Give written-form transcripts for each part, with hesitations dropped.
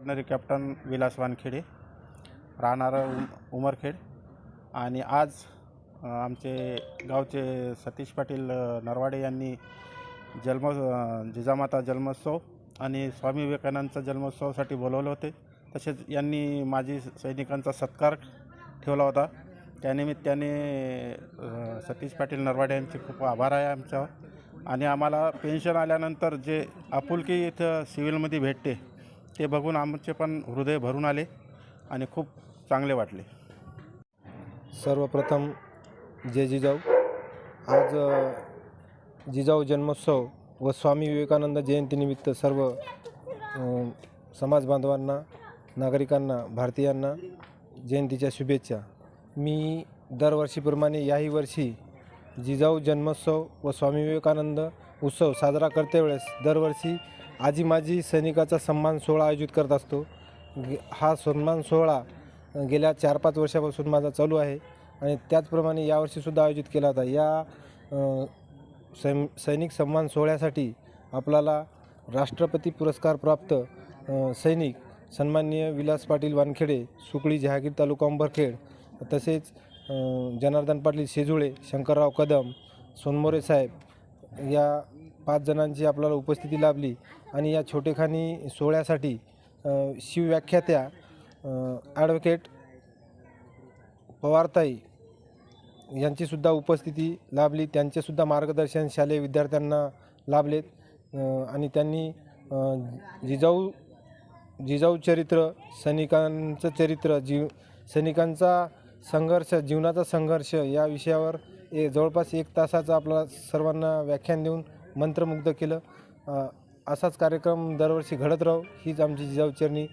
Ordinary captain Vilas Wankhede, राहणार उमरखेड. आणि आज आमचे गावचे सतीश पाटील नरवाडे यांनी जिजामाता जन्मोत्सव आणि स्वामी विवेकानंदचा जन्मोत्सवासाठी बोलवले होते. तसेच यांनी माजी सैनिकांचा सत्कार ठेवला होता. त्यानिमित्ताने सतीश पाटील नरवाडे यांचे खूप आभार आहे आमच्यावर. आणि आम्हाला पेन्शन आल्यानंतर जे आपुलकी इथं सिव्हिलमध्ये भेटते ते बघून आमचे पण हृदय भरून आले आणि खूप चांगले वाटले. सर्वप्रथम जय जिजाऊ. आज जिजाऊ जन्मोत्सव व स्वामी विवेकानंद जयंतीनिमित्त सर्व समाज बांधवांना, नागरिकांना, भारतीयांना जयंतीच्या शुभेच्छा. मी दरवर्षीप्रमाणे याही वर्षी जिजाऊ जन्मोत्सव व स्वामी विवेकानंद उत्सव साजरा करते वेळेस दरवर्षी आजी माजी सैनिकाचा सन्मान सोहळा आयोजित करत असतो. हा सन्मान सोहळा गेल्या 4-5 वर्षापासून माझा चालू आहे आणि त्याचप्रमाणे यावर्षीसुद्धा आयोजित केला होता. या सैनिक सन्मान सोहळ्यासाठी आपल्याला राष्ट्रपती पुरस्कार प्राप्त सैनिक सन्माननीय विलास पाटील वानखेडे, सुकळी जहागीर तालुका उंबरखेड, तसेच जनार्दन पाटील शेजुळे, शंकरराव कदम, सोनमोरे साहेब या 5 जणांची आपल्याला उपस्थिती लाभली. आणि या छोटेखानी सोहळ्यासाठी शिवव्याख्यात्या ॲडव्होकेट पवारताई यांचीसुद्धा उपस्थिती लाभली. त्यांचेसुद्धा मार्गदर्शन शालेय विद्यार्थ्यांना लाभलेत. आणि त्यांनी जिजाऊ चरित्र, सैनिकांचं चरित्र, सैनिकांचा संघर्ष, जीवनाचा संघर्ष या विषयावर जवळपास 1 तासाचं आपल्याला सर्वांना व्याख्यान देऊन मंत्रमुग्ध केलं. असाच कार्यक्रम दरवर्षी घडत राहो हीच आमची जिजाऊचरणी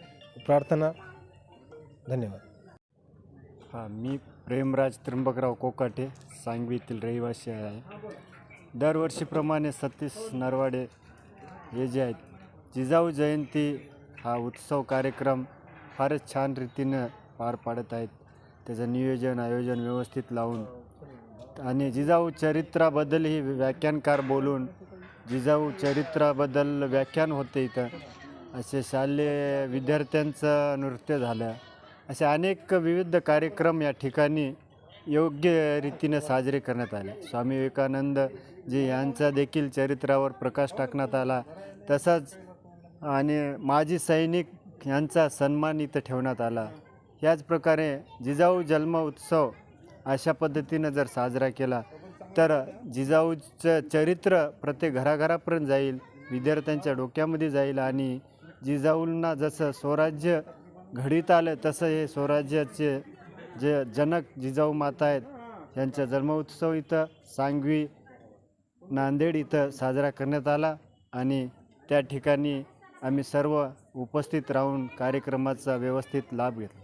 प्रार्थना. धन्यवाद. मी प्रेमराज त्र्यंबकराव कोकाटे, सांगवी येथील रहिवासी आहे. दरवर्षीप्रमाणे सतीश नरवाडे हे जे आहेत, जिजाऊ जयंती हा उत्सव कार्यक्रम फारच छान रीतीनं पार पाडत आहेत. त्याचं नियोजन आयोजन व्यवस्थित लावून आणि जिजाऊ चरित्राबद्दलही व्याख्यानकार बोलून जिजाऊ चरित्राबद्दल व्याख्यान होते. इथं असे शालेय विद्यार्थ्यांचं नृत्य झालं. असे अनेक विविध कार्यक्रम या ठिकाणी योग्य रीतीनं साजरे करण्यात आले. स्वामी विवेकानंद जी यांचा देखील चरित्रावर प्रकाश टाकण्यात आला. तसाच आणि माजी सैनिक यांचा सन्मान इथं ठेवण्यात आला. याच प्रकारे जिजाऊ जन्म उत्सव अशा पद्धतीनं जर साजरा केला तर जिजाऊचं चरित्र प्रत्येक घराघरापर्यंत जाईल, विद्यार्थ्यांच्या डोक्यामध्ये जाईल. आणि जिजाऊंना जसं स्वराज्य घडीत आलं तसं हे स्वराज्याचे जे जनक जिजाऊ माता आहेत यांचा जन्मोत्सव इथं सांगवी, नांदेड इथं साजरा करण्यात आला. आणि त्या ठिकाणी आम्ही सर्व उपस्थित राहून कार्यक्रमाचा व्यवस्थित लाभ घेतला.